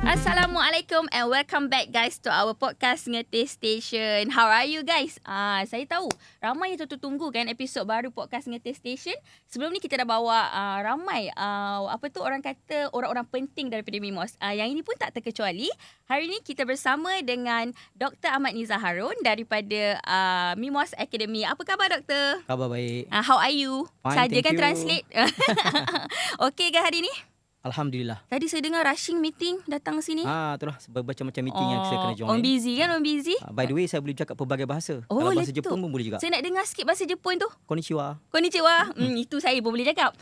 Assalamualaikum and welcome back guys to our podcast Ngeteh Station. How are you guys? Saya tahu ramai yang tunggu kan episod baru podcast Ngeteh Station. Sebelum ni kita dah bawa ramai orang kata orang-orang penting daripada MIMOS. Yang ini pun tak terkecuali. Hari ni kita bersama dengan Dr. Ahmad Nizar Harun daripada MIMOS Academy. Apa khabar Doktor? Khabar baik. How are you? Fine, Saja thank kan you. translate. Okey ke hari ni? Alhamdulillah. Tadi saya dengar rushing meeting datang sini. Itulah macam-macam meeting yang saya kena join. Orang busy kan, orang busy. By the way, saya boleh cakap pelbagai bahasa. Oh, Kalau bahasa letup. Jepun pun boleh juga. Saya nak dengar sikit bahasa Jepun tu. Konnichiwa. Konnichiwa. Itu saya pun boleh cakap.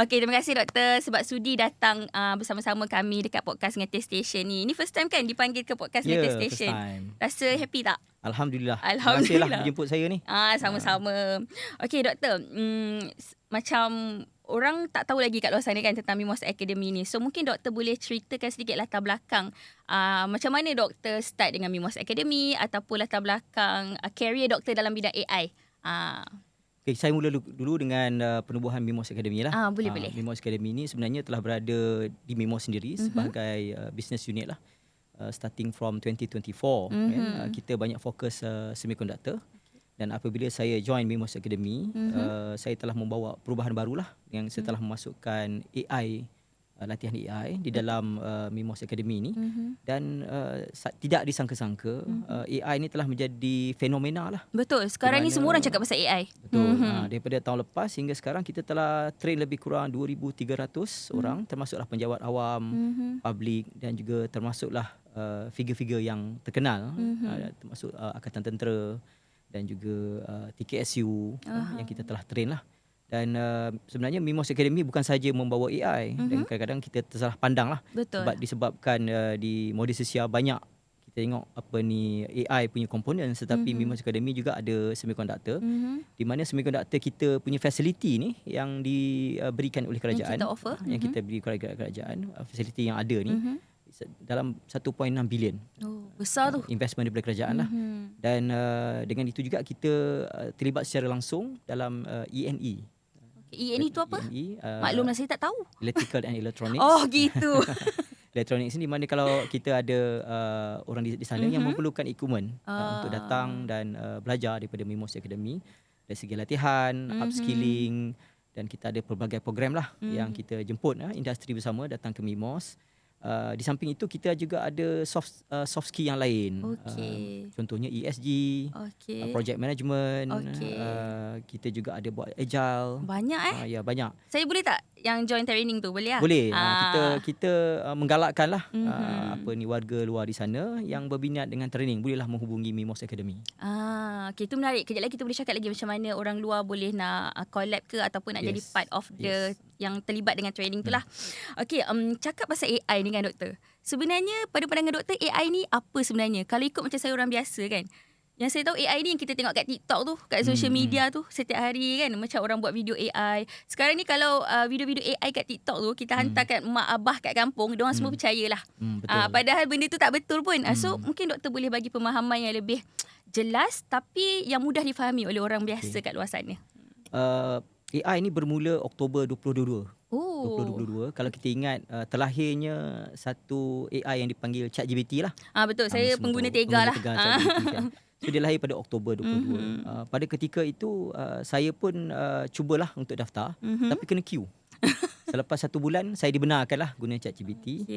Okey, terima kasih doktor sebab sudi datang bersama-sama kami dekat podcast Ngeteh Station ni. Ini first time kan dipanggil ke podcast Ngeteh Station? First time. Rasa happy tak? Alhamdulillah. Alhamdulillah. Terima kasihlah menjemput saya ni. Sama-sama. Okey doktor, macam orang tak tahu lagi kat luar sana kan tentang MIMOS Academy ni. So mungkin doktor boleh ceritakan sedikit latar belakang macam mana doktor start dengan MIMOS Academy ataupun latar belakang career doktor dalam bidang AI. Okay, saya mula dulu dengan penubuhan MIMOS Academy lah. Boleh. MIMOS Academy ni sebenarnya telah berada di MIMOS sendiri sebagai business unit lah. Starting from 2024, kita banyak fokus semiconductor. Dan apabila saya join MIMOS Academy, saya telah membawa perubahan barulah yang setelah memasukkan AI, latihan AI di dalam MIMOS Academy ni. Dan tidak disangka-sangka AI ni telah menjadi fenomena lah. Betul, sekarang ni semua orang cakap pasal AI. Betul. Daripada tahun lepas hingga sekarang kita telah train lebih kurang 2,300 orang, termasuklah penjawat awam, public dan juga termasuklah figure-figure yang terkenal, termasuk Angkatan Tentera dan juga TKSU yang kita telah train lah. Dan sebenarnya MIMOS Academy bukan saja membawa AI, dan kadang-kadang kita tersalah pandang lah. Betul. Sebab disebabkan di media sosial banyak kita tengok apa ni AI punya komponen, tetapi MIMOS Academy juga ada semiconductor, di mana semiconductor kita punya facility ni yang diberikan oleh kerajaan, yang kita offer, yang kita beri kepada kerajaan, facility yang ada ni dalam 1.6 bilion. Besar tu. Investment daripada kerajaan lah. Dan dengan itu juga kita terlibat secara langsung dalam ENE. ENE tu apa? ENE, Maklumlah saya tak tahu. Electrical and Electronics. Oh gitu. Electronics ni di mana kalau kita ada orang di sana yang memerlukan equipment untuk datang dan belajar daripada MIMOS Academy dari segi latihan, upskilling, dan kita ada pelbagai program lah yang kita jemput industri bersama datang ke MIMOS. Di samping itu kita juga ada soft skill yang lain. Contohnya ESG, project management. Kita juga ada buat agile. Banyak Ya, banyak. Saya boleh tak yang join training tu? Boleh lah? Boleh. Kita menggalakkanlah warga luar di sana yang berminat dengan training, bolehlah menghubungi MIMOS Academy. Okay, itu menarik. Kejap lagi kita boleh cakap lagi macam mana orang luar boleh nak collab ke ataupun nak jadi part of the yang terlibat dengan training tu lah. Okay, cakap pasal AI ni kan doktor. Sebenarnya pada pandangan doktor, AI ni apa sebenarnya? Kalau ikut macam saya orang biasa kan, yang saya tahu AI ni yang kita tengok kat TikTok tu, kat social media tu setiap hari kan, macam orang buat video AI. Sekarang ni kalau video-video AI kat TikTok tu kita hantar kat mak abah kat kampung, diorang semua percayalah. Padahal benda tu tak betul pun. So mungkin doktor boleh bagi pemahaman yang lebih jelas tapi yang mudah difahami oleh orang biasa kat luar sana. AI ni bermula Oktober 2022. 2022. Kalau kita ingat terlahirnya satu AI yang dipanggil ChatGPT lah. Betul, saya pengguna Tega lah. So dia lahir pada Oktober 2022. Pada ketika itu saya pun cubalah untuk daftar, tapi kena queue. Selepas 1 bulan saya dibenarkan lah guna ChatGPT.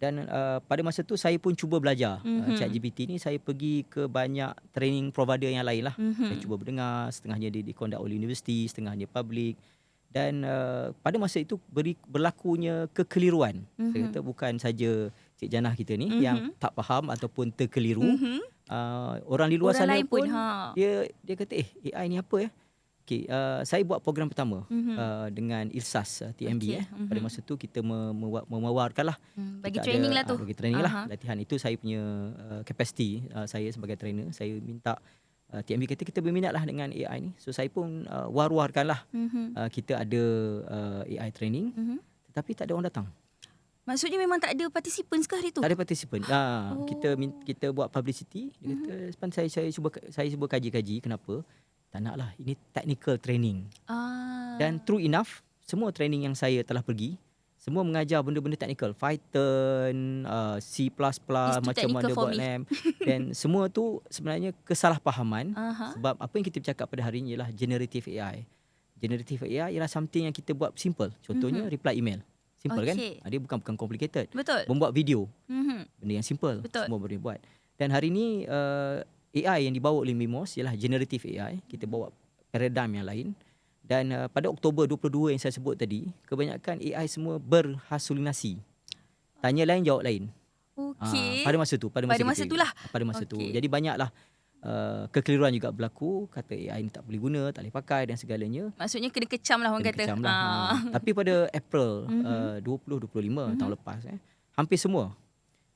Dan pada masa tu saya pun cuba belajar ChatGPT ni. Saya pergi ke banyak training provider yang lain lah. Saya cuba berdengar, setengahnya dikondak oleh universiti, setengahnya public. Dan pada masa itu berlakunya kekeliruan. Saya kata bukan saja Cik Janah kita ni yang tak faham ataupun terkeliru. Orang di luar orang sana lain pun dia kata AI ni apa ya? Okay, saya buat program pertama dengan ILSAS TMB. Pada masa tu kita mewawarkanlah. Bagi training lah tu. Bagi training lah. Latihan itu saya punya capacity saya sebagai trainer. Saya minta TMB kata kita berminat lah dengan AI ni. So saya pun war-warkan lah. Kita ada AI training. Tetapi tak ada orang datang. Maksudnya memang tak ada participant ke hari tu? Tak ada participant. Kita buat publicity. Dia kata, saya cuba kaji-kaji kenapa. Tak nak lah, ini technical training. Ah. Dan true enough, semua training yang saya telah pergi, semua mengajar benda-benda technical. Python, C++, macam mana buat RAM. Dan semua tu sebenarnya kesalahpahaman. Sebab apa yang kita bercakap pada hari ini ialah generative AI. Generative AI ialah something yang kita buat simple. Contohnya reply email. Simple kan? Dia bukan complicated. Betul. Membuat video. Benda yang simple. Betul. Semua boleh buat. Dan hari ini AI yang dibawa oleh Mimos ialah generative AI. Kita bawa paradigm yang lain. Dan pada Oktober 22 yang saya sebut tadi, kebanyakan AI semua berhalusinasi. Tanya lain, jawab lain. Okey. Pada masa tu. Pada masa itulah. Pada masa tu. Jadi banyaklah kekeliruan juga berlaku. Kata AI ni tak boleh guna, tak boleh pakai dan segalanya. Maksudnya kena kecam lah orang kata. Kecam lah. Tapi pada April 2025 tahun lepas, hampir semua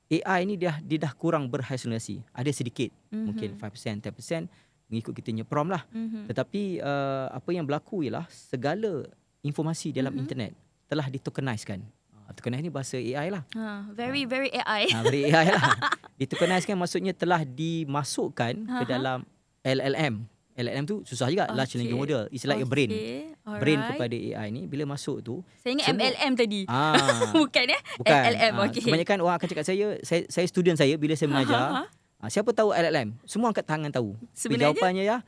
AI ni dia dah kurang berhalusinasi. Ada sedikit, mungkin 5%, 10%. Mengikut kita punya prompt lah. Tetapi apa yang berlaku ialah segala informasi dalam internet telah ditokenizekan. Tokenize ni bahasa AI lah. Very AI. Very AI lah. Ditokenizekan maksudnya telah dimasukkan ke dalam LLM. LLM tu susah juga, large language model. It's like a brain. Brain kepada AI ni bila masuk tu. Saya ingat MLM tadi. Bukan Bukan. LLM. Kebanyakan orang akan cakap saya student saya bila saya mengajar. Siapa tahu LLM? Semua angkat tangan tahu. Sebenarnya jawapannya ya,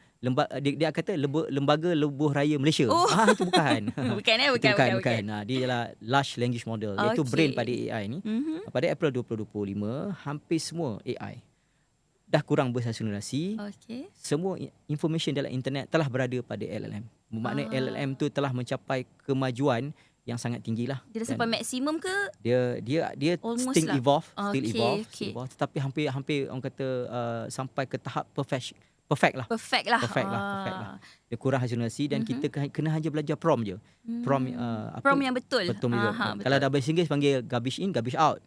dia kata Lembaga Lebuh Raya Malaysia. Itu bukan. Bukan. Dia ialah large language model, iaitu brain pada AI ni. Pada April 2025, hampir semua AI dah kurang berhalusinasi. Semua information dalam internet telah berada pada LLM. Bermakna LLM tu telah mencapai kemajuan yang sangat tinggi lah. Dia dah sampai maksimum ke? Dia still evolve, tetapi hampir orang kata sampai ke tahap perfect lah. Perfect lah. Dia kurang halusinasi dan kita kena hanya belajar prompt je. Prompt yang betul. Betul. Kalau dah bahasa Inggeris panggil garbage in, garbage out.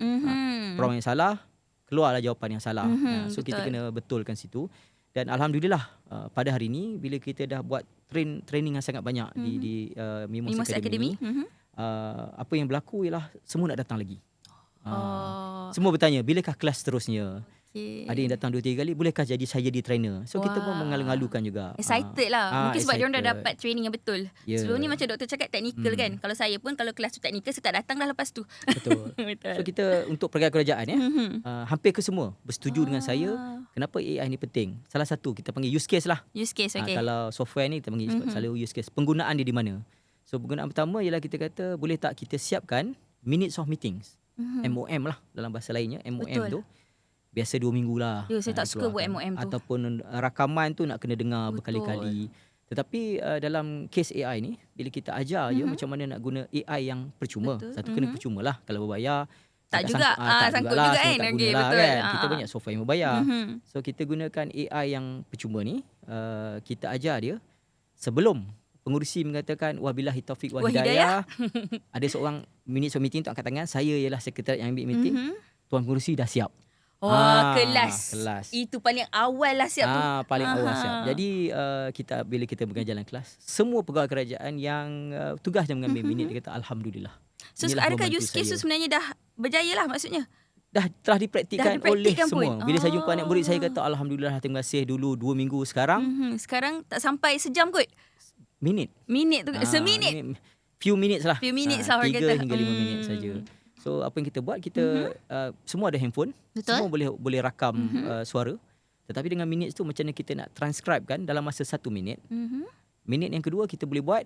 Prompt yang salah, keluarlah jawapan yang salah. So kita kena betulkan situ. Dan alhamdulillah pada hari ini bila kita dah buat training yang sangat banyak di Mimos Academy. Apa yang berlaku ialah semua nak datang lagi. Semua bertanya, bilakah kelas seterusnya? Ada yang datang 2-3 kali, bolehkah saya jadi trainer? So kita pun mengalu-alukan juga. Excited lah. Mungkin sebab diorang dah dapat training yang betul. Sebelum ni macam doktor cakap technical kan. Kalau saya pun kalau kelas tu technical, saya tak datang dah lepas tu. Betul. So kita untuk pergerakan kerajaan hampir ke semua bersetuju dengan saya kenapa AI ni penting. Salah satu kita panggil use case lah. Use case, okay. Kalau software ni kita panggil selalu use case. Penggunaan dia di mana? So penggunaan pertama ialah kita kata boleh tak kita siapkan minutes of meetings. MOM lah dalam bahasa lainnya. MOM tu biasa 2 minggu lah. Saya tak suka buat MOM tu. Ataupun rakaman tu nak kena dengar berkali-kali. Tetapi dalam case AI ni, bila kita ajar je macam mana nak guna AI yang percuma. Satu kena percuma lah. Kalau berbayar, tak juga. Sangkut juga kan. Okay, betul. Kan? Kita banyak software yang berbayar. So kita gunakan AI yang percuma ni. Kita ajar dia sebelum pengurusi mengatakan wabillahi taufiq wal hidayah. Ada seorang minutes of meeting tu angkat tangan, saya ialah sekretariat yang ambil meeting. Tuan pengurusi dah siap. Kelas. Itu paling awal lah siap tu. Paling awal siap. Jadi bila kita mengajar dalam kelas, semua pegawai kerajaan yang tugasnya mengambil minit, dia kata alhamdulillah. So adakah use case tu sebenarnya dah berjaya lah maksudnya? Telah dipraktikkan oleh semua. Bila saya jumpa anak murid, saya kata alhamdulillah, terima kasih dulu 2 minggu. Sekarang tak sampai sejam kot. Minit tu, seminit. Few minutes lah. 3 hingga 5 minit saja. So apa yang kita buat, kita semua ada handphone. Betul. Semua boleh rakam suara. Tetapi dengan minit tu macam mana kita nak transcribe kan dalam masa 1 minit. Minit yang kedua kita boleh buat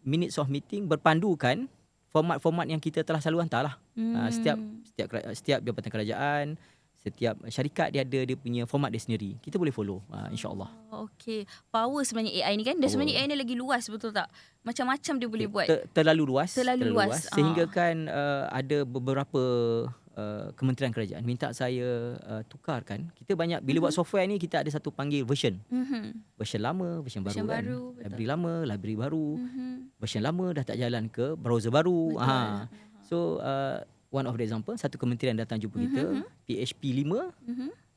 minutes of meeting berpandukan format-format yang kita telah selalu hantar lah. Setiap jabatan kerajaan, setiap syarikat dia ada dia punya format dia sendiri. Kita boleh follow, insya-Allah. Okey. Power sebenarnya AI ni kan. Dan sebenarnya AI ni lagi luas, betul tak? Macam-macam dia boleh buat. Terlalu luas. luas. Sehingga kan ada beberapa kementerian kerajaan minta saya tukarkan. Kita banyak bila buat software ni kita ada satu panggil version. Version lama, version baru kan. Library lama, library baru. Version lama dah tak jalan ke browser baru. So one of the example, satu kementerian datang jumpa kita, PHP 5.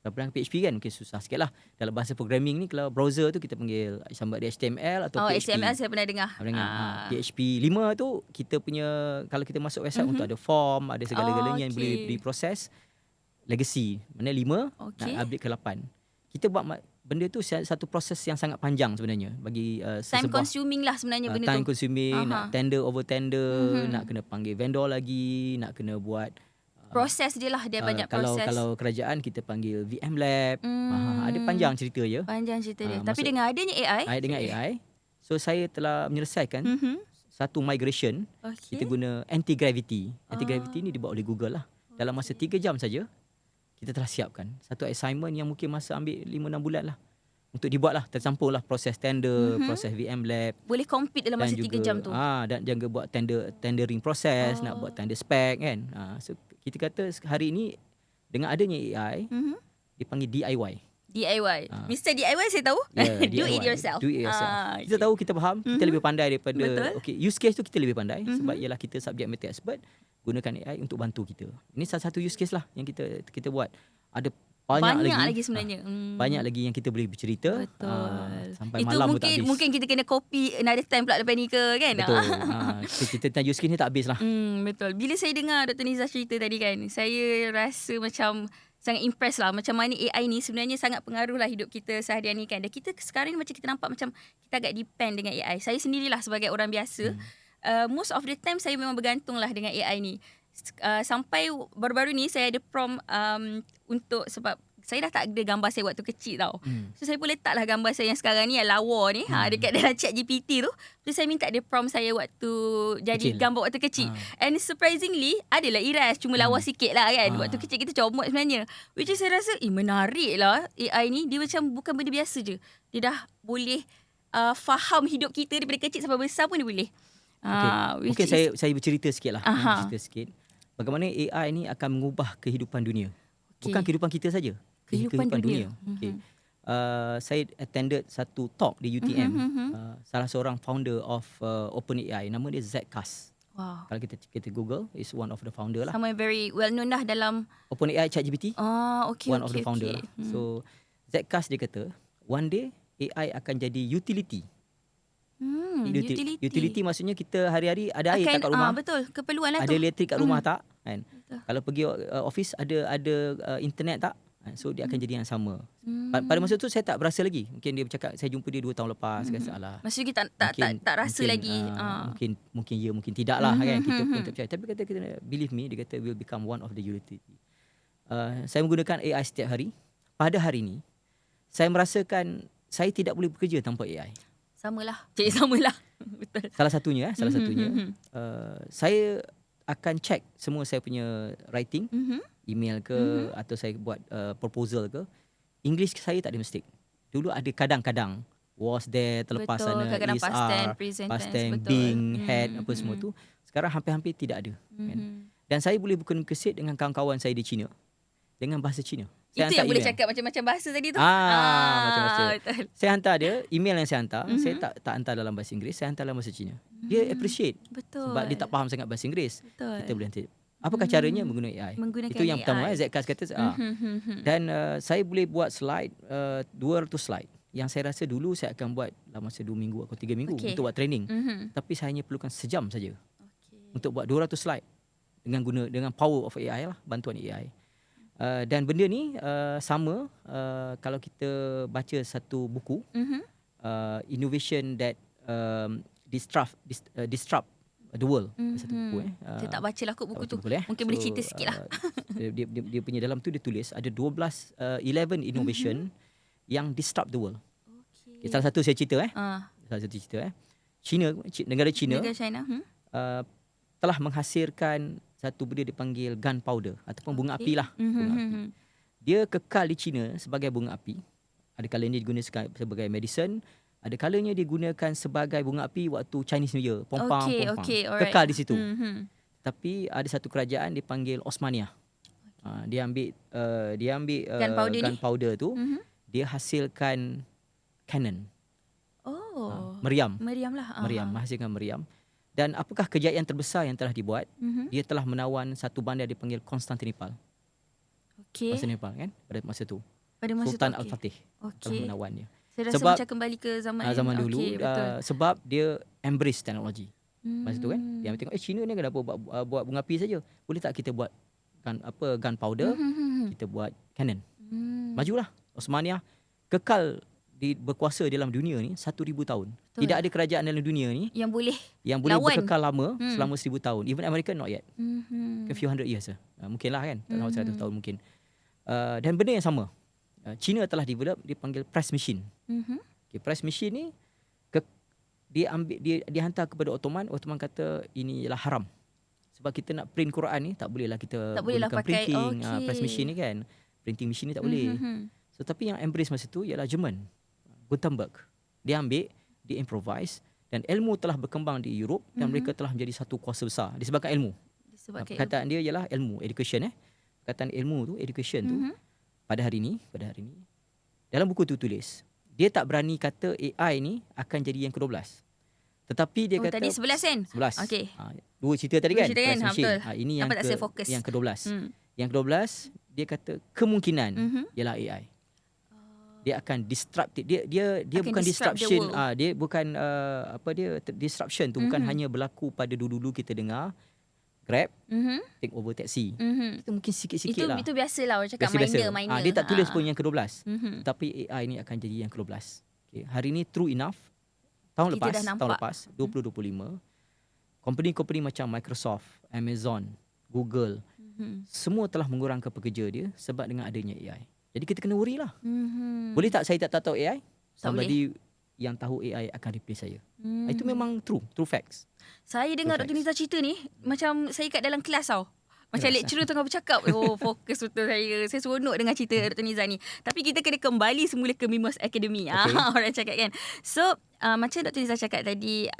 Dalam PHP kan mungkin susah sikit lah. Dalam bahasa programming ni, kalau browser tu kita panggil sama ada HTML atau PHP. HTML saya pernah dengar. PHP 5 tu kita punya, kalau kita masuk website untuk ada form, ada segala-galanya yang boleh diproses. Legacy, mana 5 nak update ke 8. Kita buat benda tu satu proses yang sangat panjang sebenarnya bagi time consuming lah sebenarnya benda time tu. consuming, nak tender over tender, nak kena panggil vendor lagi, nak kena buat proses je lah, dia banyak proses. Kalau kerajaan kita panggil VM Lab. Ada panjang cerita je. Panjang cerita dia. Tapi dengan adanya AI. Dengan AI. So saya telah menyelesaikan satu migration. Kita guna anti-gravity. Anti-gravity ni dibuat oleh Google lah. Dalam masa 3 jam saja kita telah siapkan satu assignment yang mungkin masa ambil 5-6 bulan lah. Untuk dibuat lah, tercampur lah proses tender, proses VM Lab. Boleh compete dalam masa 3 jam tu. Dan juga buat tendering proses, nak buat tender spec kan. So kita kata hari ini dengan adanya AI, dipanggil DIY. DIY. Mr. DIY saya tahu. Do it yourself. Kita tahu, kita faham, kita lebih pandai daripada use case tu kita lebih pandai sebab ialah kita subject matter expert, gunakan AI untuk bantu kita. Ini salah satu use case lah yang kita buat. Ada banyak lagi sebenarnya. Banyak lagi yang kita boleh bercerita. Betul. Sampai itu malam pun tak habis. Mungkin kita kena copy another time pula lepas ni ke kan. Betul. Cerita tentang use case ni tak habis lah. Betul. Bila saya dengar Dr. Nizah cerita tadi kan, saya rasa macam sangat impress lah macam mana AI ni sebenarnya sangat pengaruh lah hidup kita seharian ni kan. Dan kita sekarang ni macam kita nampak macam kita agak depend dengan AI. Saya sendirilah sebagai orang biasa, most of the time saya memang bergantung lah dengan AI ni. Sampai baru-baru ni saya ada prompt untuk, sebab saya dah tak ada gambar saya waktu kecil tau. So saya pun letaklah gambar saya yang sekarang ni yang lawa ni dekat dalam chat GPT tu. So saya minta dia prompt saya waktu jadi gambar waktu kecil. And surprisingly adalah iras, cuma lawa sikit lah kan. Waktu kecil kita comot sebenarnya. Which is saya rasa menarik lah AI ni. Dia macam bukan benda biasa je. Dia dah boleh faham hidup kita daripada kecil sampai besar pun dia boleh. Mungkin saya bercerita sikit lah. Bagaimana AI ni akan mengubah kehidupan dunia. Bukan kehidupan kita saja, kehidupan dunia. Saya attended satu talk di UTM. Salah seorang founder of OpenAI, nama dia Zach Kass. Wow. Kalau kita Google, is one of the founder lah. Sama very well known dah dalam OpenAI ChatGPT. One of the founder lah. So Zach Kass dia kata, one day AI akan jadi utility. Utility maksudnya kita hari-hari ada air tak kat rumah. Betul, keperluan lah tu. Ada elektrik kat rumah tak kan? Kalau pergi office ada internet tak? So dia akan jadi yang sama. Pada masa tu saya tak berasa lagi. Mungkin dia bercakap, saya jumpa dia 2 tahun lepas, kata alah. Maksudnya kita tak rasa lagi. Mungkin ya, mungkin tidak lah kan. Kita pun tak percaya. Tapi kata kita believe me, dia kata will become one of the utility. Saya menggunakan AI setiap hari. Pada hari ini saya merasakan saya tidak boleh bekerja tanpa AI. Samalah. Samalah. Betul. Salah satunya. Saya akan check semua saya punya writing, email ke, atau saya buat proposal ke. English saya tak ada mistake. Dulu ada kadang-kadang was there, terlepas sana, is are, past tense, being, had, apa semua tu. Sekarang hampir-hampir tidak ada. Kan? Dan saya boleh berkomunikasi dengan kawan-kawan saya di China dengan bahasa Cina. Itu yang boleh cakap macam-macam bahasa tadi tu. Macam bahasa. Betul. Saya hantar dia, email yang saya hantar, saya tak hantar dalam bahasa Inggeris, saya hantar dalam bahasa Cina. Dia appreciate. Betul. Sebab dia tak faham sangat bahasa Inggeris. Betul. Kita boleh hantar. Apakah caranya menggunakan AI? Itu yang pertama. Zach Kass kata. Dan saya boleh buat slide, 200 slide. Yang saya rasa dulu saya akan buat dalam masa 2 minggu atau 3 minggu untuk buat training. Tapi saya hanya perlukan sejam saja untuk buat 200 slide dengan power of AI lah, bantuan AI. Dan benda ni sama kalau kita baca satu buku, Innovation that disrupt the world. Satu buku. Saya tak baca lah kot buku tu. Boleh, mungkin boleh cerita sikit lah. Dia punya dalam tu dia tulis ada 11 innovation yang disrupt the world. Salah satu saya cerita Salah satu cerita negara China telah menghasilkan satu benda dipanggil gunpowder ataupun bunga api lah. Bunga api. Dia kekal di China sebagai bunga api. Ada kalanya digunakan sebagai medicine, ada kalanya digunakan sebagai bunga api waktu Chinese New Year, pompang. Kekal di situ. Tapi ada satu kerajaan dipanggil Osmania. Dia ambil gunpowder tu, dia hasilkan cannon. Meriam lah. Menghasilkan meriam. Dan apakah kejayaan terbesar yang telah dibuat? Dia telah menawan satu bandar dipanggil Konstantinopel. Konstantinopel kan pada masa tu. Sultan Al-Fatih telah menawannya. Saya rasa macam kembali ke zaman dulu. Sebab dia embrace teknologi. Masa tu kan. Dia tengok China ni kenapa buat bunga api saja. Boleh tak kita buat gunpowder, kita buat cannon. Majulah Osmania kekal berkuasa dalam dunia ni 1,000 tahun. Betul. Tidak ada kerajaan dalam dunia ni yang boleh boleh lawan. berkekal lama selama 1,000 tahun. Even America not yet. A few hundred years lah. Mungkin lah kan. Tak tahu 100 tahun mungkin. Dan benda yang sama. China telah develop, dipanggil press machine. Okay, press machine ni dia hantar kepada Ottoman kata ini ialah haram. Sebab kita nak print Quran ni tak bolehlah kita gunakan pakai printing press machine ni kan. Printing machine ni tak boleh. So tapi yang embrace masa tu ialah Jerman. Gutenberg. Dia ambil, dia improvise dan ilmu telah berkembang di Europe dan mereka telah menjadi satu kuasa besar disebabkan ilmu. Perkataan dia ialah ilmu, education Perkataan ilmu tu, education tu pada hari ni dalam buku tu tulis dia tak berani kata AI ni akan jadi yang ke-12. Tetapi dia kata tadi 11 kan? 11. Okey. Dua cerita tadi kan? Betul. Ini yang yang ke-12. Yang ke-12 dia kata kemungkinan ialah AI. Dia akan disruptive. Dia bukan disruption. Dia bukan disruption tu bukan hanya berlaku pada dulu-dulu kita dengar Grab, take over taxi. Itu mungkin sikit-sikit lah. Itu biasalah orang cakap minor. Dia tak tulis pun yang ke-12. Tapi AI ni akan jadi yang ke-12. Okay. Hari ni true enough. Tahun lepas 2025, company-company macam Microsoft, Amazon, Google, semua telah mengurangkan pekerja dia sebab dengan adanya AI. Jadi kita kena worry lah. Boleh tak saya tak tahu AI? Somebody yang tahu AI akan replace saya. Itu memang true facts. Saya dengar Dr. Niza cerita ni, macam saya kat dalam kelas tau. Macam lecturer tengah bercakap. Fokus betul saya. Saya seronok dengan cerita Dr. Niza ni. Tapi kita kena kembali semula ke Mimos Academy. Orang cakap kan. So, macam Dr. Niza cakap tadi,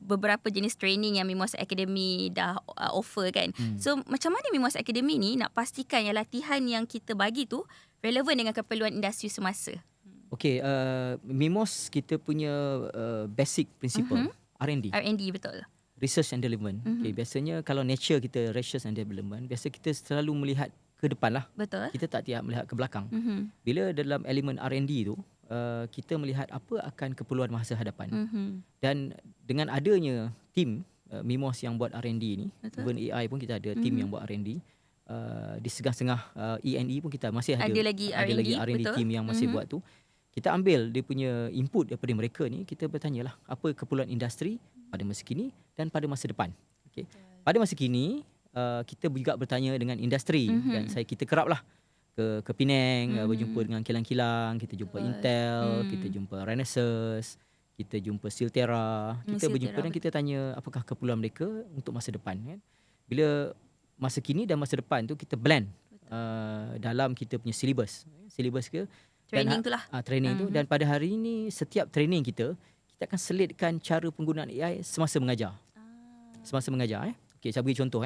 beberapa jenis training yang Mimos Academy dah offer kan. So, macam mana Mimos Academy ni nak pastikan yang latihan yang kita bagi tu relevan dengan keperluan industri semasa? Okay, Mimos kita punya basic principle R&D. R&D, betul. Research and development. Okay, biasanya kalau nature kita research and development, biasa kita selalu melihat ke depan lah. Betul. Kita tak tiap melihat ke belakang. Bila dalam elemen R&D tu, kita melihat apa akan keperluan masa hadapan. Dan dengan adanya tim Mimos yang buat R&D ni, even AI pun kita ada tim yang buat R&D. Di setengah-setengah E&E pun kita masih ada lagi R&D team yang masih buat tu. Kita ambil dia punya input daripada mereka ni, kita bertanyalah apa keperluan industri pada masa kini dan pada masa depan. Okay. Pada masa kini kita juga bertanya dengan industri dan kita keraplah ke Penang, berjumpa dengan kilang-kilang, kita jumpa Intel, kita jumpa Renesas, kita jumpa Silterra, kita berjumpa dan kita tanya apakah keperluan mereka untuk masa depan kan. Bila masa kini dan masa depan tu kita blend dalam kita punya silibus ke training tu lah. Training tu dan pada hari ini setiap training kita akan selitkan cara penggunaan AI semasa mengajar. Semasa mengajar Okey, saya bagi contoh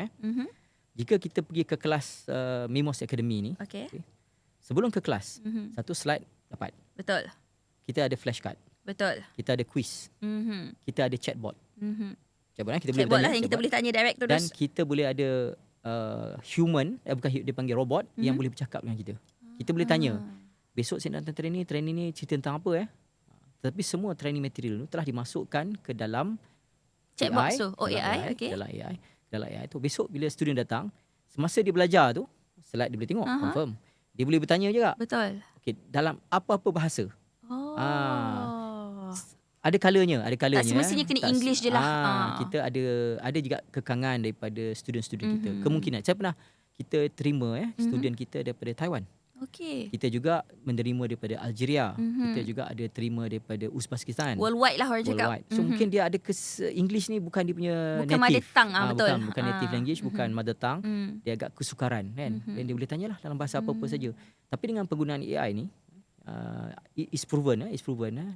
Jika kita pergi ke kelas Mimos Academy ni, okay. Sebelum ke kelas, satu slide dapat. Betul. Kita ada flashcard. Betul. Kita ada quiz. Kita ada chatbot. Chatbot kita boleh chatbot tanya, lah yang kita boleh tanya direct terus. Dan kita boleh ada human, bukan dia panggil robot yang boleh bercakap dengan kita. Kita boleh tanya, besok saya datang training ni cerita tentang apa Tapi semua training material tu telah dimasukkan ke dalam chatbox tu. AI, okey. Dalam AI tu. Besok bila student datang, semasa dia belajar tu, slide dia boleh tengok, confirm. Dia boleh bertanya juga. Betul. Okey, dalam apa-apa bahasa. Ada kalanya. Tak semestinya kena English je lah. Kita ada juga kekangan daripada student-student kita. Kemungkinan. Saya pernah kita terima student kita daripada Taiwan. Okey. Kita juga menerima daripada Algeria. Kita juga ada terima daripada Uzbekistan. Worldwide lah orang cakap. So mungkin dia ada English ni bukan dia punya bukan native. Mother tongue, betul. Bukan native language, bukan mother tongue. Dia agak kesukaran kan. Dan dia boleh tanyalah dalam bahasa apa-apa saja. Tapi dengan penggunaan AI ni, is proven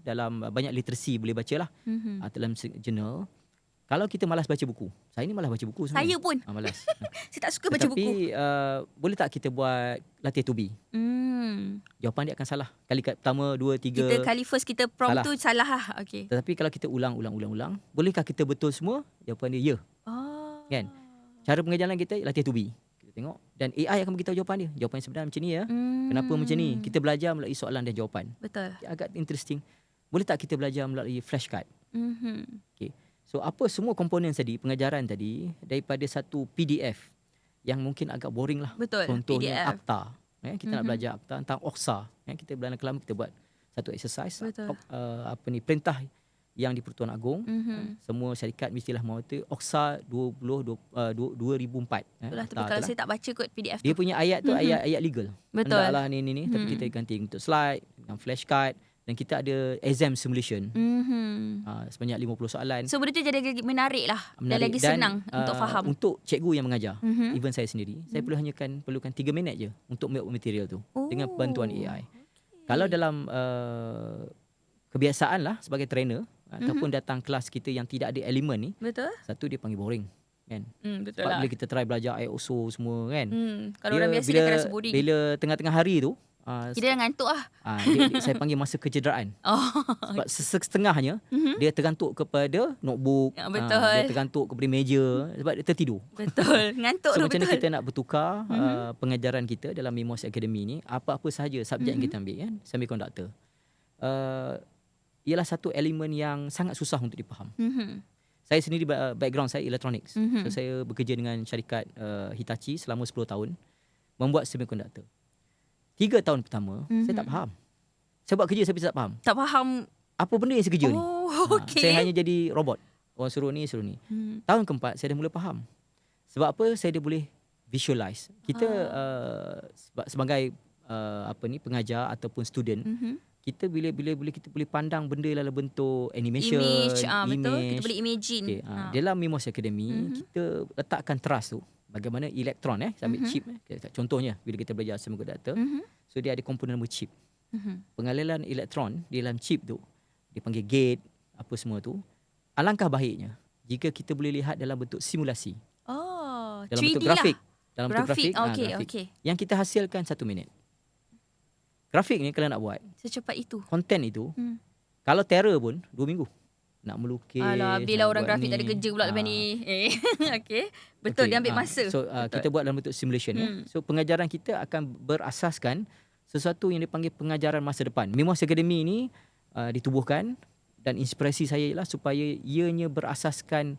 dalam banyak literasi boleh bacalah dalam jurnal. Kalau kita malas baca buku, saya ni malas baca buku sebenarnya. Saya pun malas. saya tak suka baca buku. Tapi boleh tak kita buat latihan to be? Jawapan dia akan salah. Kali pertama, 2, 3. Kita kali first kita prompt tu salah lah. Okay. Tetapi kalau kita ulang, bolehkah kita betul semua? Jawapan dia ya. Kan? Cara pengajaran kita latihan to be. Kita tengok dan AI akan beritahu jawapan dia. Jawapan yang sebenar macam ni Kenapa macam ni? Kita belajar melalui soalan dan jawapan. Betul. Agak interesting. Boleh tak kita belajar melalui flashcard? Okay. So apa semua komponen tadi, pengajaran tadi daripada satu PDF yang mungkin agak boring lah. Betul. Contohnya PDF. akta. Kita nak belajar akta tentang Oksa. Kita dalam kelam kita buat satu exercise. Betul. Perintah yang di Pertuan Agong. Semua syarikat mestilah monitor OXA 2004. Itulah, tapi kalau saya tak baca kot PDF tu. Dia punya ayat tu ayat legal. Betul. Hendaklah ni tapi kita ganti untuk slide, dengan flashcard, dan kita ada exam simulation. Sebanyak 50 soalan. So benda tu jadi menarik lah. Dan lagi senang untuk faham. Untuk cikgu yang mengajar, even saya sendiri, saya perlukan 3 minit je untuk make material tu dengan bantuan AI. Kalau dalam kebiasaan lah sebagai trainer, ataupun datang kelas kita yang tidak ada elemen ni, betul. Satu, dia panggil boring, kan? Betul Sebab lah. bila kita try belajar ISO semua, kan? Kalau orang biasa dia akan rasa boring. Bila tengah-tengah hari tu, kita dah ngantuk lah. saya panggil masa kecederaan. Sebab setengahnya dia tergantuk kepada notebook, betul. Dia tergantuk kepada meja sebab dia tertidur. Betul. Ngantuk So tu macam betul. mana kita nak bertukar pengajaran kita dalam Memos Academy ni, apa-apa sahaja subjek yang kita ambil, kan? Semiconductor. Ialah satu elemen yang sangat susah untuk dipaham. Saya sendiri background saya electronics. So saya bekerja dengan syarikat Hitachi selama 10 tahun membuat semiconductor. 3 tahun pertama saya tak faham. Saya buat kerja saya tak faham. Tak faham Apa benda yang saya kerja ni? Okay. Saya hanya jadi robot. Orang suruh ni, suruh ni. Tahun keempat saya dah mula faham. Sebab apa? Saya dah boleh visualize. Kita sebagai pengajar ataupun student, kita bila kita boleh pandang benda dalam bentuk animation, image, betul. Kita boleh imagine. Okay, dalam Memos Academy, kita letakkan trust tu. Bagaimana elektron, saya ambil chip. Contohnya, bila kita belajar semiconductor, so dia ada komponen nama chip. Pengaliran elektron di dalam chip tu, dia panggil gate, apa semua tu. Alangkah baiknya jika kita boleh lihat dalam bentuk simulasi. Dalam 3D bentuk grafik. lah. Dalam bentuk grafik. Okay. Yang kita hasilkan 1 minit. Grafik ni kalau nak buat secepat itu, konten itu, kalau terror pun 2 minggu. Nak melukis. Alah, bila orang grafik ni. tak ada kerja pula lepas ni. Okay. Betul, dia ambil masa. So kita buat dalam bentuk simulation. So pengajaran kita akan berasaskan sesuatu yang dipanggil pengajaran masa depan. Memos Academy ni ditubuhkan, dan inspirasi saya ialah supaya ianya berasaskan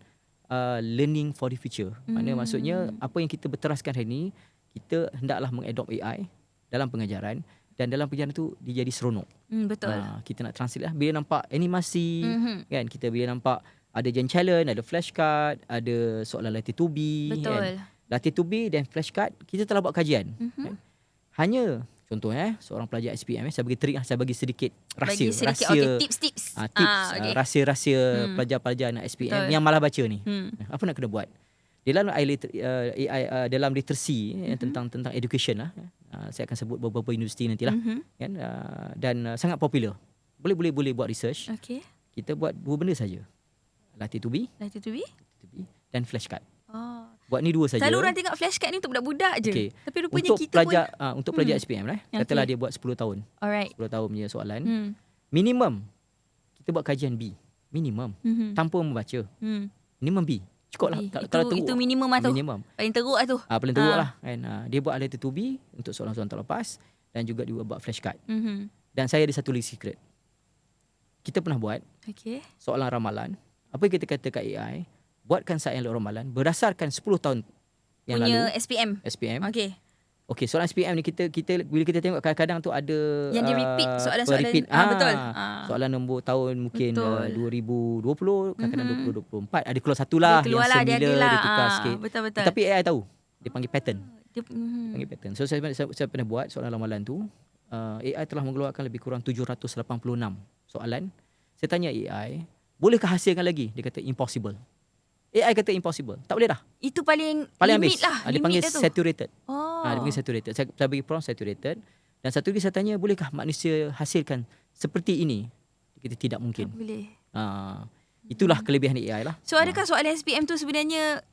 learning for the future. Maksudnya apa yang kita berteraskan hari ni, kita hendaklah mengadopt AI dalam pengajaran. Dan dalam pengajaran tu dia jadi seronok. Betul. Kita nak translate lah. Bila nampak animasi, kan, kita bila nampak ada gen challenge, ada flashcard, ada soalan latitude to be, betul. Kan? Latitude to be dan flashcard kita telah buat kajian. Kan? Hanya contohnya seorang pelajar SPM, saya bagi trik, saya bagi sedikit rahsia. Okay, tips. Okay. Rahsia-rahsia pelajar-pelajar nak SPM yang malah baca ni. Apa nak kena buat? Dalam dalam literasi tentang education lah, saya akan sebut beberapa universiti nantilah, kan, dan sangat popular. Boleh buat research. Okay. Kita buat 2 benda saja. Latitude to be dan flashcard. Buat ni 2 saja. Selalu orang tengok flashcard ni untuk budak-budak je. Okay. Tapi rupanya untuk kita pelajar, pun untuk pelajar SPM katalah dia buat 10 tahun. Alright. 10 tahun punya soalan. Minimum kita buat kajian B. Minimum. Tanpa membaca. Minimum B. Cukup lah. Kalau teruk, itu minimum lah tu. Paling teruk lah tu. Paling teruk lah. Kan? Dia buat latitude to be untuk soalan-soalan tak lepas, dan juga dia buat flashcard. Dan saya ada satu lagi secret. Kita pernah buat soalan ramalan. Apa yang kita kata kat AI, buatkan soalan ramalan berdasarkan 10 tahun yang punya lalu. SPM. Okay, soalan SPM ni kita bila kita tengok kadang-kadang tu ada yang dia repeat soalan-soalan. Betul. Soalan nombor tahun mungkin 2020, kadang-kadang 2024 ada keluar satu lah yang similar, dia tukar sikit. Betul. Tapi AI tahu. Dia panggil pattern. Panggil pattern. So saya pernah buat soalan ramalan tu. AI telah mengeluarkan lebih kurang 786 soalan. Saya tanya AI, bolehkah hasilkan lagi? Dia kata impossible. AI kata impossible. Tak boleh dah. Itu paling limit habis lah. Dia panggil saturated. Dia panggil saturated. Saya bagi prompt saturated. Dan satu lagi saya tanya, bolehkah manusia hasilkan seperti ini? Kita tidak mungkin. Tak boleh. Itulah kelebihan AI lah. So adakah soalan SPM tu sebenarnya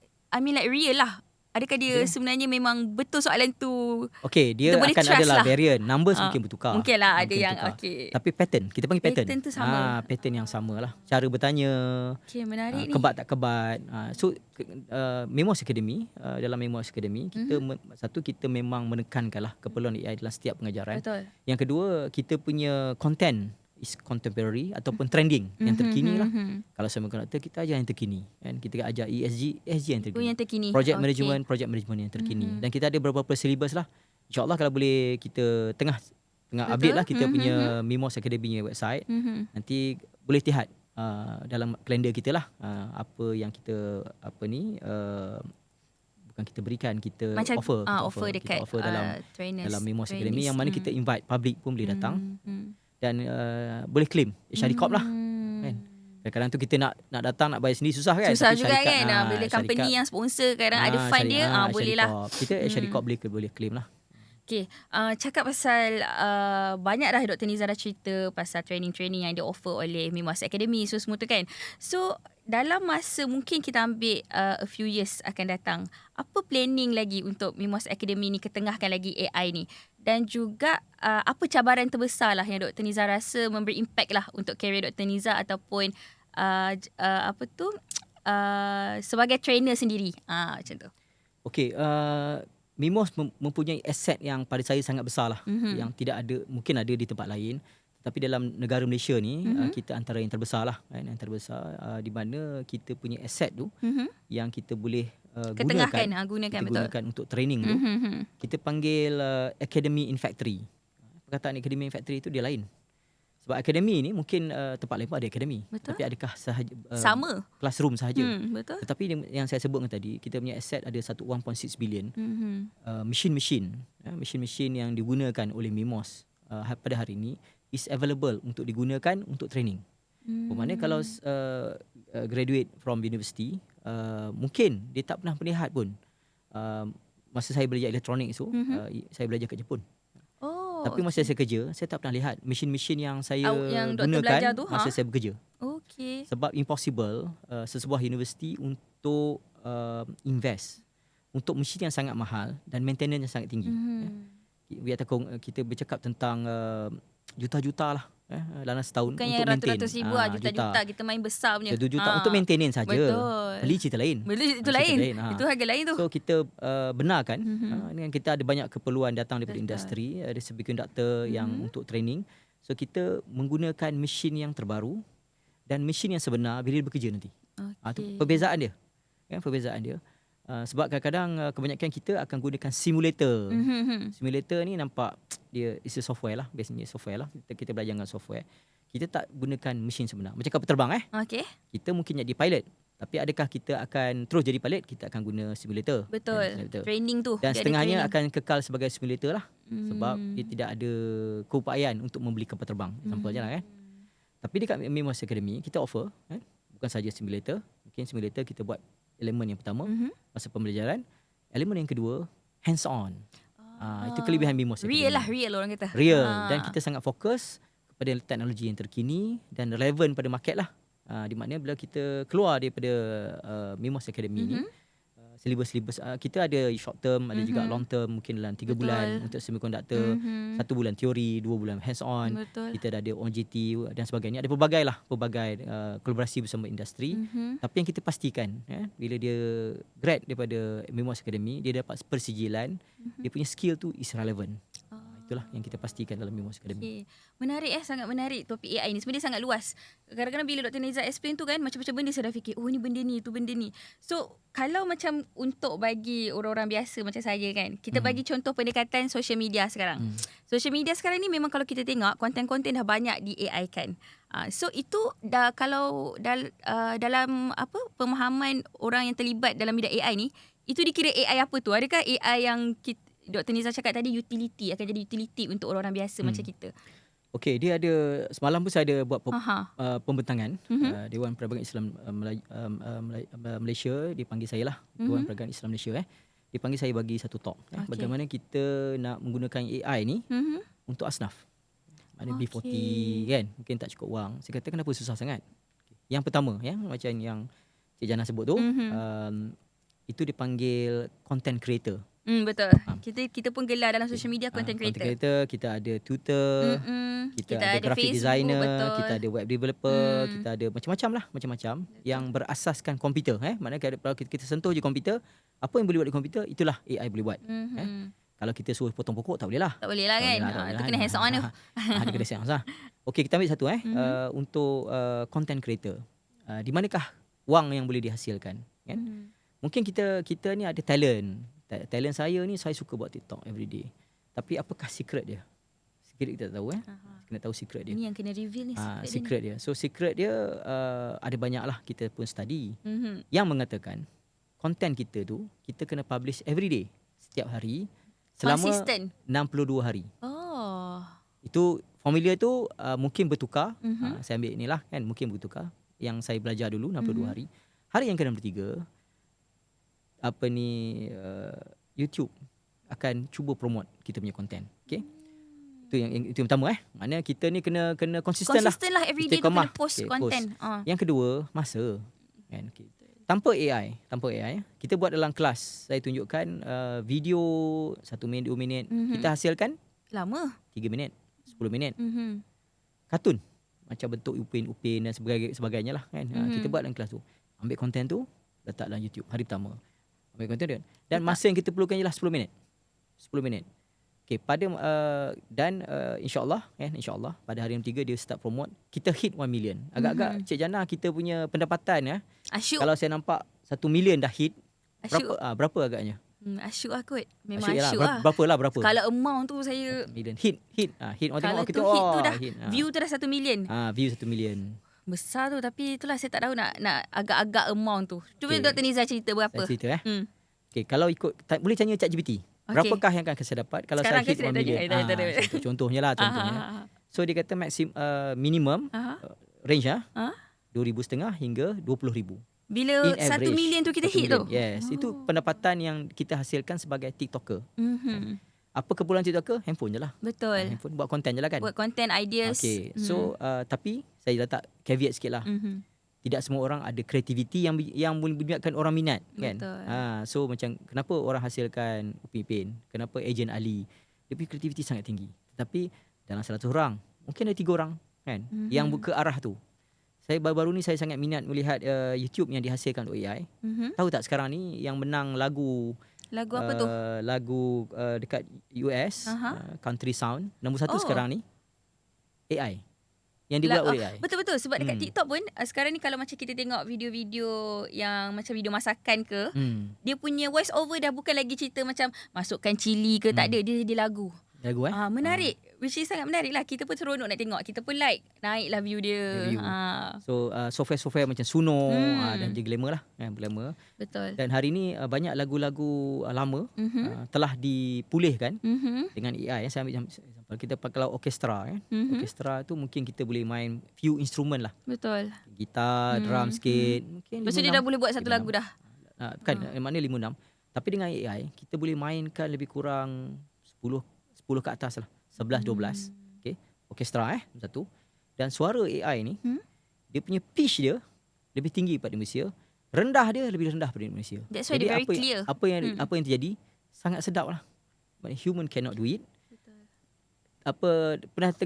real lah? Adakah dia sebenarnya memang betul soalan tu? Okay, dia akan adalah variant. Numbers mungkin bertukar. Mungkin lah ada yang Tapi pattern, kita panggil pattern. Pattern tu sama. Pattern yang sama lah. Cara bertanya. Okay, menarik ni. Kebat tak kebat. So Memos Academy, dalam Memos Academy, kita memang menekankan lah keperluan AI dalam setiap pengajaran. Betul. Yang kedua, kita punya content is contemporary ataupun trending, yang terkini lah. Kalau semiconductor, kita ajar yang terkini, kan? Kita ajar ESG yang terkini. Yang terkini. Project management yang terkini. Dan kita ada beberapa syllabus lah. InsyaAllah kalau boleh kita tengah tengah Betul. update lah kita punya Mimos Academy website. Nanti boleh lihat dalam kalender kita lah apa yang kita bukan kita berikan, kita Macam offer dekat kita offer dalam Mimos Academy yang mana kita invite public pun boleh datang dan boleh claim syarikat Corp lah kan. Kadang-kadang tu kita nak datang nak bayar sendiri susah kan. Susah Tapi juga syarikat, kan. Bila company yang sponsor kadang ada fund dia, boleh lah. Kita syarikat Corp boleh claim lah. Okay, cakap pasal banyak dah Dr. Niza dah cerita pasal training-training yang dia offer oleh Mimos Academy semua tu kan. So dalam masa mungkin kita ambil a few years akan datang, apa planning lagi untuk Mimos Academy ni ketengahkan lagi AI ni? Dan juga apa cabaran terbesar lah yang Dr. Niza rasa memberi impact lah untuk career Dr. Niza ataupun sebagai trainer sendiri. Macam tu. Okay, Mimos mempunyai aset yang pada saya sangat besar lah, yang tidak ada, mungkin ada di tempat lain, tapi dalam negara Malaysia ni kita antara yang terbesar lah kan, yang terbesar di mana kita punya aset tu yang kita boleh gunakan untuk training tu. Kita panggil Academy in Factory. Perkataan Academy in Factory tu dia lain. Sebab akademi ni mungkin tempat lain pun ada akademi. Betul. Tapi adakah sahaja sama classroom sahaja? Betul. Tetapi yang saya sebutkan tadi, kita punya aset ada 1.6 billion mesin-mesin yang digunakan oleh Mimos pada hari ini is available untuk digunakan untuk training. Bermakna kalau graduate from university, mungkin dia tak pernah melihat pun. Masa saya belajar elektronik tu, saya belajar kat Jepun. Tapi masa saya kerja, saya tak pernah lihat mesin-mesin yang saya gunakan masa saya bekerja. Okay. Sebab impossible sesebuah universiti untuk invest untuk mesin yang sangat mahal dan maintenance yang sangat tinggi. Kita bercakap tentang juta-juta lah dalam setahun. Bukan untuk maintain. Ratus-ratus ribu juta-juta kita main besar punya. Juta untuk maintenance saja. Betul. Beli cerita lain. Itu lain. Itu harga lain tu. So kita benarkan dengan kita ada banyak keperluan datang daripada industri, ada semiconductor yang untuk training. So kita menggunakan mesin yang terbaru dan mesin yang sebenar bila dia bekerja nanti. Itu perbezaan dia. Kan perbezaan dia. Sebab kadang-kadang kebanyakan kita akan gunakan simulator. Simulator ni nampak dia is a software lah, biasanya software lah. Kita belajar dengan software. Kita tak gunakan mesin sebenar. Macam kapal terbang Okay. Kita mungkin jadi pilot. Tapi adakah kita akan terus jadi pilot? Kita akan guna simulator. Betul. Simulator. Training tu. Dan setengahnya akan kekal sebagai simulator lah. Sebab dia tidak ada keupayaan untuk membeli kapal terbang. Example je lah kan. Tapi dekat Mimos Academy kita offer bukan saja simulator. Mungkin simulator kita buat elemen yang pertama masa pembelajaran. Elemen yang kedua hands on. Itu kelebihan Mimos Academy. Real orang kata. Real. Dan kita sangat fokus kepada teknologi yang terkini dan relevan pada market lah. Di mana bila kita keluar daripada Mimos Academy ni, silibus-silibus kita ada short term, ada juga long term, mungkin dalam 3 bulan untuk semiconductor, 1 bulan teori, 2 bulan hands on. Kita dah ada OJT dan sebagainya. Ada pelbagai kolaborasi bersama industri. Tapi yang kita pastikan bila dia grad daripada Mimos Academy, dia dapat persijilan, dia punya skill tu is relevant. Itulah yang kita pastikan dalam Mimos Academy. Menarik sangat menarik topik AI ni. Sebenarnya sangat luas. Kadang-kadang bila Dr. Niza explain tu kan, macam-macam benda saya dah fikir, ni benda ni, tu benda ni. So, kalau macam untuk bagi orang-orang biasa macam saya kan, kita bagi contoh pendekatan social media sekarang. Social media sekarang ni memang kalau kita tengok, konten-konten dah banyak di AI kan. So, itu dah kalau dalam pemahaman orang yang terlibat dalam bidang AI ni, itu dikira AI apa tu? Adakah AI yang Dr. Niza cakap tadi utility, akan jadi utility untuk orang-orang biasa macam kita? Okey, dia ada semalam pun saya ada buat pembentangan Dewan Perdagangan Islam Malaysia dipanggil saya lah, Dewan Perdagangan Islam Malaysia dia panggil saya bagi satu talk bagaimana kita nak menggunakan AI ni untuk asnaf. Mana B40 kan, mungkin tak cukup wang. Saya kata kenapa susah sangat? Yang pertama macam yang Cik Jana sebut tu, itu dipanggil content creator. Betul. Kita pun gelar dalam social media content creator. Content creator, kita ada tutor, kita ada graphic Facebook, designer, kita ada web developer, kita ada macam-macam yang berasaskan komputer. Maknanya kalau kita sentuh je komputer, apa yang boleh buat di komputer, itulah AI boleh buat. Kalau kita suruh potong pokok, tak boleh lah. Tak boleh lah kan. Itu kena hands on tu. Ada kena hands on. Okey, kita ambil satu untuk content creator. Di manakah wang yang boleh dihasilkan? Kan? Mungkin kita ni ada talent. Talent saya ni, saya suka buat TikTok every day. Tapi apakah secret dia? Kita tak tahu kena tahu secret dia. Ini yang kena reveal ni, secret dia. So secret dia ada banyak lah, kita pun study. Yang mengatakan content kita tu kita kena publish every day, setiap hari selama consistent 62 hari. Oh. Itu formula tu mungkin bertukar. Saya ambil ni lah kan, mungkin bertukar. Yang saya belajar dulu 62 hari. Hari yang ke-63 YouTube akan cuba promote kita punya content. Okay? Itu yang pertama Maknanya kita ni kena konsisten lah. Konsisten lah, everyday tu kena post content. Yang kedua, masa. Kan? Okay. Tanpa AI, kita buat dalam kelas, saya tunjukkan video 1 minit, 2 minit, kita hasilkan lama 3 minit, 10 minit. Kartun macam bentuk upin dan sebagainya lah kan. Kita buat dalam kelas tu. Ambil konten tu, letak dalam YouTube hari pertama. Ambil konten dia. Dan masa yang kita perlukan ialah 10 minit. 10 minit. Okay, pada insya-Allah pada hari yang 3 dia start promote, kita hit 1 million. Agak-agak Cik Jana, kita punya pendapatan asyuk. Kalau saya nampak 1 million dah hit, asyuk. berapa agaknya? Asyuk lah kot. Memang asyuk lah. Berapa? Kalau amount tu saya million. Hit orang kalau tengok kita hit tu dah view tu dah 1 million. View 1 million. Besar tu, tapi itulah saya tak tahu nak agak-agak amount tu. Cuba Dr. Niza cerita berapa. Saya cerita Okay, kalau ikut boleh tanya ChatGPT. Berapakah yang akan saya dapat kalau sekarang saya hit 1 million? Contohnya. So dia kata minimum range 2,500 hingga 20,000. Bila 1 million tu kita hit tu. Yes, itu pendapatan yang kita hasilkan sebagai TikToker. Apa keperluan TikToker? Handphone je lah. Betul. Handphone, buat konten je lah kan. Buat konten, ideas. Okay, so tapi saya letak caveat sikit lah. Tidak semua orang ada kreativiti yang menyebabkan orang minat kan. So macam kenapa orang hasilkan Upin Ipin, kenapa Ejen Ali, dia punya kreativiti sangat tinggi. Tetapi dalam 100 orang mungkin ada 3 orang kan yang ke arah tu. Saya baru-baru ni saya sangat minat melihat YouTube yang dihasilkan oleh AI. Tahu tak sekarang ni yang menang lagu apa tu? Lagu dekat US, Country Sound nombor 1 sekarang ni AI. Yang dibuat oleh AI. Betul-betul. Sebab dekat TikTok pun sekarang ni kalau macam kita tengok video-video yang macam video masakan ke, dia punya voice over dah bukan lagi cerita macam masukkan cili ke, tak ada. Dia lagu. Menarik. Which is sangat menarik lah. Kita pun seronok nak tengok. Kita pun naiklah view dia. So software-software macam Suno dan juga Glamour lah. Glamour. Betul. Dan hari ni banyak lagu-lagu lama telah dipulihkan dengan AI. Saya ambil example. Kita kalau orkestra orkestra tu mungkin kita boleh main few instrumen lah. Betul. Gitar, drum sikit. Lepas tu dia dah boleh buat satu lagu dah. Maknanya 5-6. Tapi dengan AI kita boleh mainkan lebih kurang 10 ke atas lah. 11-12. Okay. Orkestra satu. Dan suara AI ni dia punya pitch dia lebih tinggi daripada Malaysia. Rendah dia lebih rendah daripada Malaysia. That's why dia very clear. Apa yang terjadi sangat sedap lah. But human cannot do it. Pernah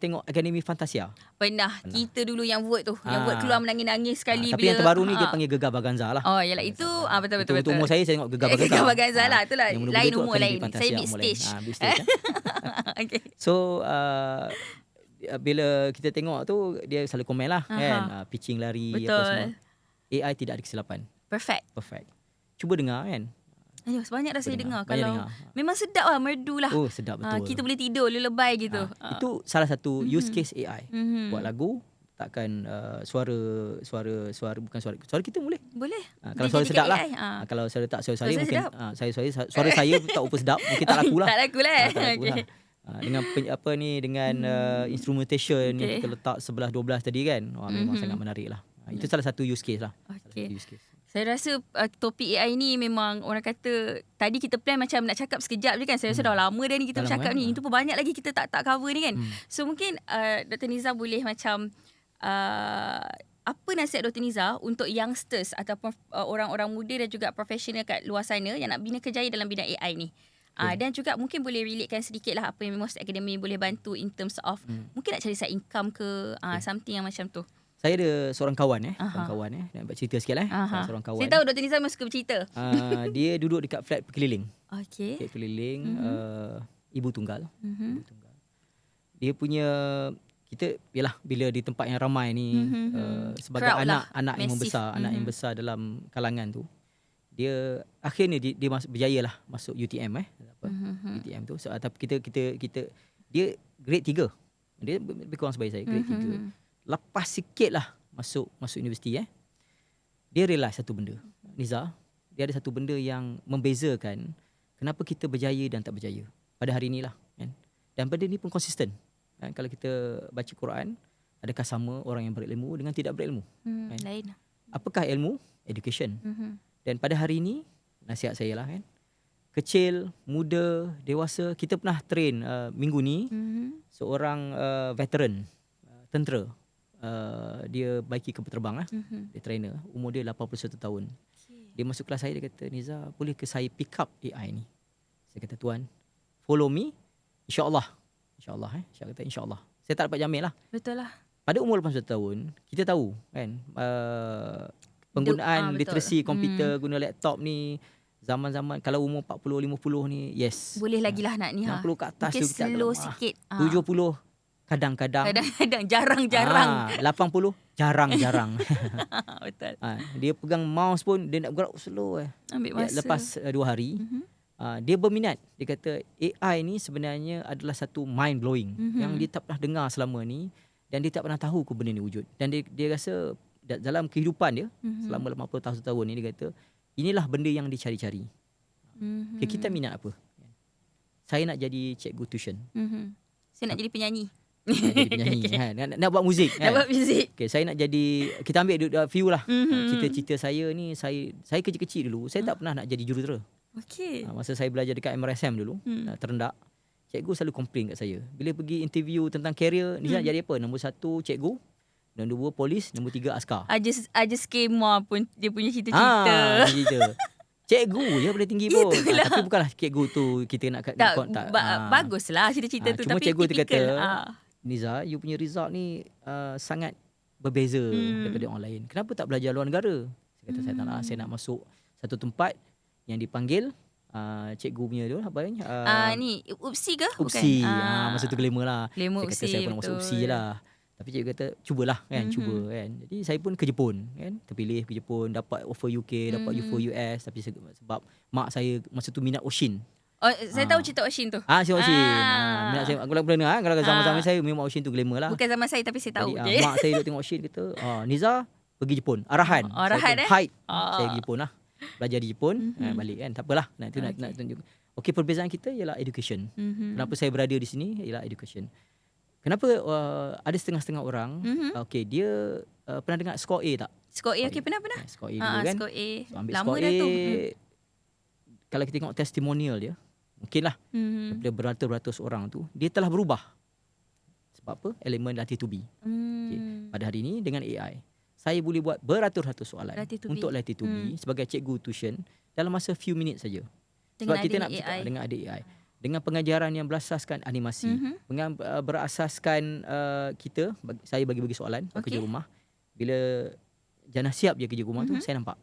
tengok Akademi Fantasia? Pernah. Kita dulu yang vote tu, yang vote keluar menangis-nangis sekali. Tapi yang terbaru ni dia panggil Gegar Baganza lah. Oh yalah, itu betul. Untuk umur saya tengok Gegar Baganza. Gegar Baganza lah, itulah lain umur lain. Fantasia, saya big stage. Big stage Okay. So bila kita tengok tu dia selalu komen lah kan, pitching lari. Betul. Apa semua. AI tidak ada kesilapan. Perfect. Cuba dengar kan. Sebanyak dah saya dengar. Kalau memang sedap lah, merdu lah. Sedap betul. Kita boleh tidur lebay gitu. Itu salah satu use case AI. Buat lagu, takkan suara bukan suara kita boleh. Kalau suara sedap lah. Kalau suara tak suara saya mungkin suara saya tak apa sedap, mungkin tak laku lah. Tak laku lah. Dengan instrumentation yang kita letak 11-12 tadi kan. Memang sangat menarik lah. Itu salah satu use case lah. Saya rasa topik AI ni memang orang kata tadi kita plan macam nak cakap sekejap je kan. Saya rasa dah lama dah ni kita bercakap ni. Itu pun banyak lagi kita tak cover ni kan. So mungkin Dr. Niza boleh macam apa nasihat Dr. Niza untuk youngsters ataupun orang-orang muda dan juga profesional kat luar sana yang nak bina kerjaya dalam bidang AI ni. Dan juga mungkin boleh relatekan sedikit lah apa yang Most Academy boleh bantu in terms of mungkin nak cari side income ke something yang macam tu. Saya ada seorang kawan nak buat cerita sikit seorang kawan. Saya tahu Dr. Niza memang suka bercerita. Dia duduk dekat flat berkeliling. Flat berkeliling, ibu tunggal. Dia punya bila di tempat yang ramai ni sebagai anak yang membesar, anak yang besar dalam kalangan tu. Dia akhirnya dia berjaya lah masuk UTM UTM tu. Tapi kita Dia grade 3. Dia lebih kurang sebaik saya, grade 3. Lepas sikit lah masuk universiti dia realise satu benda. Niza, dia ada satu benda yang membezakan kenapa kita berjaya dan tak berjaya pada hari inilah kan. Dan benda ni pun konsisten kan. Kalau kita baca Quran, adakah sama orang yang berilmu dengan tidak berilmu? Kan? Lain. Apakah ilmu? Education. Dan pada hari ini, nasihat saya lah kan, kecil, muda, dewasa, kita pernah train minggu ni seorang veteran tentera. Dia baiki kapal terbang dia trainer, umur dia 81 tahun. Dia masuk kelas saya, dia kata, Niza, boleh ke saya pick up AI ni? Saya kata, tuan, follow me, insyaAllah. Saya kata, insyaAllah. Saya tak dapat jamin lah. Betul lah. Pada umur 81 tahun, kita tahu kan, penggunaan literasi komputer, guna laptop ni, zaman-zaman kalau umur 40-50 ni, yes. Boleh lagi lah nak ni 60 ke atas mungkin tu kita slow sikit. 70 kadang-kadang. Jarang-jarang. 80 jarang-jarang. Betul. Dia pegang mouse pun dia nak bergerak slow Ambil masa. Lepas 2 hari, dia berminat. Dia kata AI ni sebenarnya adalah satu mind blowing yang dia tak pernah dengar selama ni, dan dia tak pernah tahu ke benda ni wujud. Dan dia rasa dalam kehidupan dia selama 50 tahun ni, dia kata inilah benda yang dicari-cari. Okay, kita minat apa? Saya nak jadi cikgu tuition. Saya nak jadi penyanyi. Nak jadi penyanyi kan? Nak buat muzik kan? Nak buat muzik. Okay, saya nak jadi, kita ambil few lah. Cita-cita saya ni, saya kecil-kecil dulu, saya tak pernah nak jadi jurutera. Okey. Masa saya belajar dekat MRSM dulu, terendak, cikgu selalu komplain kat saya. Bila pergi interview tentang career, ni nak jadi apa? Nombor 1 cikgu, nombor 2 polis, nombor 3 askar. Aja skema pun dia punya cita-cita. Cikgu je boleh tinggi pun. Tapi bukanlah cikgu tu kita nak baguslah cita-cita tu, cuma tapi cikgu tu kata, Niza, you punya result ni sangat berbeza daripada orang lain. Kenapa tak belajar luar negara? Saya kata saya tak nak. Saya nak masuk satu tempat yang dipanggil cikgu punya tu apa ni UPSI ke? UPSI. Bukan? Masa tu glamour lah. Glamour saya kata UPSI, saya pun nak masuk UPSI je lah. Tapi cikgu kata cubalah kan, cuba kan. Jadi saya pun ke Jepun kan, terpilih ke Jepun, dapat offer UK, dapat offer US, tapi sebab mak saya masa tu minat Oshin. Saya tahu cerita Oshin tu. Cerita Oshin. Minat saya kalau zaman-zaman saya memang Oshin tu glamour lah. Bukan zaman saya tapi saya tahu. Jadi, mak saya duduk tengok Oshin, kata, Niza pergi Jepun. Arahan. Height. Saya pergi Jepun lah. Belajar di Jepun, balik kan. Tak apalah. Nak tunjuk. Okey, perbezaan kita ialah education. Kenapa saya berada di sini ialah education. Kenapa ada setengah-setengah orang, okey, dia pernah dengar skor A tak? Skor A, okey, pernah. Skor A dulu kan. Skor A. So, ambil lama skor dah A, tu. kalau kita tengok testimonial dia, mungkinlah daripada beratus-ratus orang tu, dia telah berubah. Sebab apa? Elemen latih to be. Okay. Pada hari ini dengan AI, saya boleh buat beratus-ratus soalan untuk latih to be sebagai cikgu tuition dalam masa few minit saja. Sebab kita nak cakap dengan ada AI. Dengan pengajaran yang berasaskan animasi, dengan berasaskan saya bagi soalan kerja rumah. Bila Jannah siap je kerja rumah tu, saya nampak.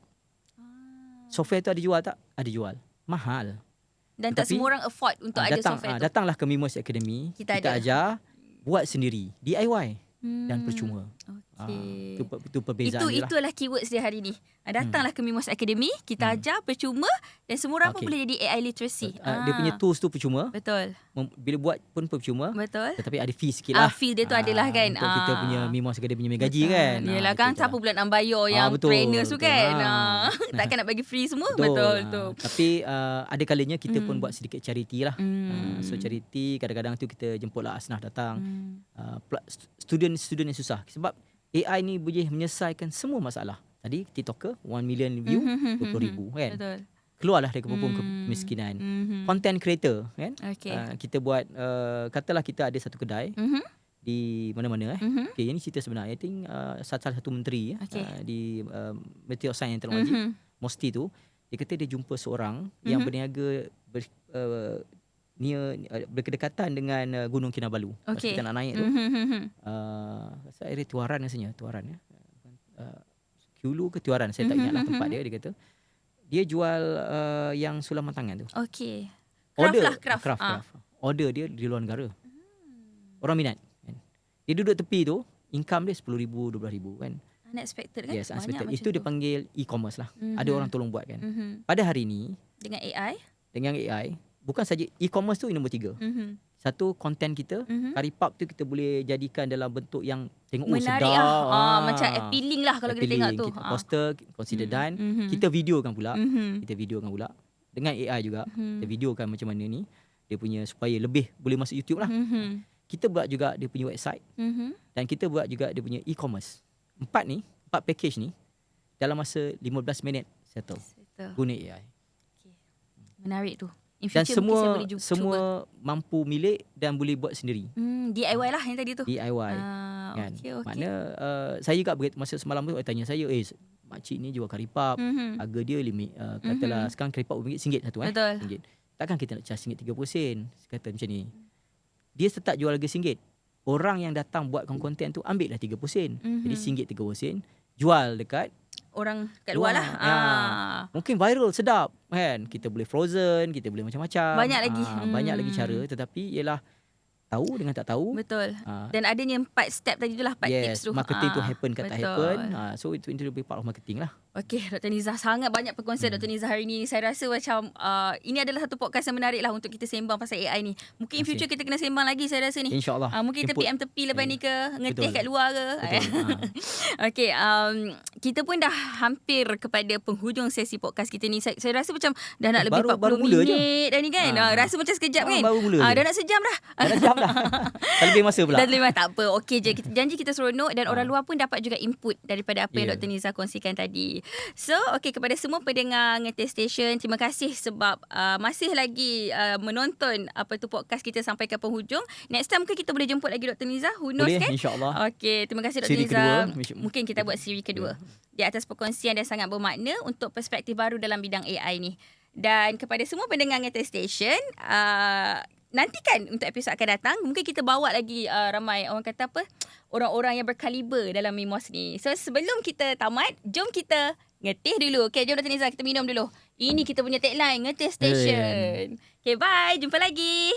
Software tu ada jual tak? Ada jual. Mahal. Dan tak semua orang afford untuk ada software tu. Datanglah ke Mimos Academy, kita ajar buat sendiri, DIY dan percuma. Itu perbezaan dia lah. Itulah keywords dia hari ni. Datanglah ke Mimos Academy, kita ajar percuma dan semua orang pun boleh jadi AI literacy. Dia punya tools tu percuma. Betul. Bila buat pun percuma. Betul. Tetapi ada fee sikit lah. Fee dia tu adalah kan. Untuk kita punya Mimos Academy punya gaji kan. Yelah kan, siapa pula nak bayar yang trainers tu kan. Takkan nak bagi free semua. Betul. Tapi ada kalanya kita pun buat sedikit charity lah. So charity, kadang-kadang tu kita jemputlah Asnah datang. Student yang susah. Sebab AI ni boleh menyelesaikan semua masalah. Tadi TikToker 1 million view, 20,000 kan. Betul. Keluarlah dari kemiskinan. Content creator kan. Kita buat katalah kita ada satu kedai di mana-mana Okay, ini cerita sebenar. I think salah satu menteri di Material Science and Technology, Mosti tu, dia kata dia jumpa seorang yang berniaga berkedekatan dengan Gunung Kinabalu. Pas kita nak naik tu. Rasa area Tuaran rasanya. Tuaran ya. Kulu ke Tuaran, saya tak ingatlah tempat dia. Dia kata dia jual yang sulaman tangan tu. Okey. Craft. Order dia di luar negara. Orang minat kan. Dia duduk tepi tu, income dia 10,000, 12,000 kan. Unexpected kan? Yes, unexpected. Itu dia panggil e-commerce lah. Ada orang tolong buat kan. Pada hari ni dengan AI, bukan saja e-commerce tu nombor 3. Satu, konten kita. Karipap tu kita boleh jadikan dalam bentuk yang tengok menarik sedap. macam appealing lah kalau kita tengok tu. Kita poster, consider done. Kita videokan pula. Kita videokan pula. Dengan AI juga. Kita videokan macam mana ni. Dia punya supaya lebih boleh masuk YouTube lah. Kita buat juga dia punya website. Dan kita buat juga dia punya e-commerce. 4 package ni dalam masa 15 minit settle. Guna AI. Okay. Menarik tu. In Dan future mungkin saya boleh semua mampu milik dan boleh buat sendiri. DIY lah yang tadi tu. DIY. Kan? Okay. Makna saya juga masa semalam tu tanya saya, makcik ni jual karipap, harga dia limit katalah sekarang karipap RM1 satu Betul. RM1. Takkan kita nak charge RM30? Kata macam ni. Dia tetap jual harga RM1. Orang yang datang buatkan konten tu ambil lah RM30. Jadi RM1 RM30 jual dekat orang kat luar lah. Mungkin viral, sedap kan. Kita boleh frozen, kita boleh macam-macam. Banyak lagi. Banyak lagi cara. Tetapi ialah tahu dengan tak tahu. Betul. Dan adanya 4 step tadi tu lah, 4 tips tu. Marketing tu happen kat tak happen. So itu lebih part of marketing lah. Okey, Dr. Nizah, sangat banyak perkongsian Dr. Nizah hari ni. Saya rasa macam ini adalah satu podcast yang menarik lah untuk kita sembang pasal AI ni. Mungkin in future kita kena sembang lagi saya rasa ni. InsyaAllah. Mungkin kita PM tepi lepas ni ke, ngetih kat luar ke. Okey, kita pun dah hampir kepada penghujung sesi podcast kita ni. Saya rasa macam dah nak lebih 40 minit dah ni kan. Rasa macam sekejap kan. Baru mula dah nak sejam dah. Dah jam dah. Dah lebih masa pula. Dah lebih masa, tak apa. Okey je. Kita janji kita seronok dan orang luar pun dapat juga input daripada apa yang Dr. Nizah kongsikan tadi. So, okey, kepada semua pendengar Ngeteh Station, terima kasih sebab masih lagi menonton podcast kita sampai ke penghujung. Next time mungkin kita boleh jemput lagi Dr. Nizah. Who knows boleh, kan? InsyaAllah. Okey, terima kasih Dr. Siri Nizah. kedua. Mungkin kita buat siri kedua. Di atas perkongsian yang sangat bermakna untuk perspektif baru dalam bidang AI ni. Dan kepada semua pendengar Ngeteh Station, nantikan untuk episod akan datang. Mungkin kita bawa lagi ramai orang kata apa, orang-orang yang berkaliber dalam MIMOS ni. So sebelum kita tamat, jom kita ngeteh dulu. Okay, jom Dr. Nizah kita minum dulu. Ini kita punya tagline, Ngeteh Station. Okay, bye. Jumpa lagi.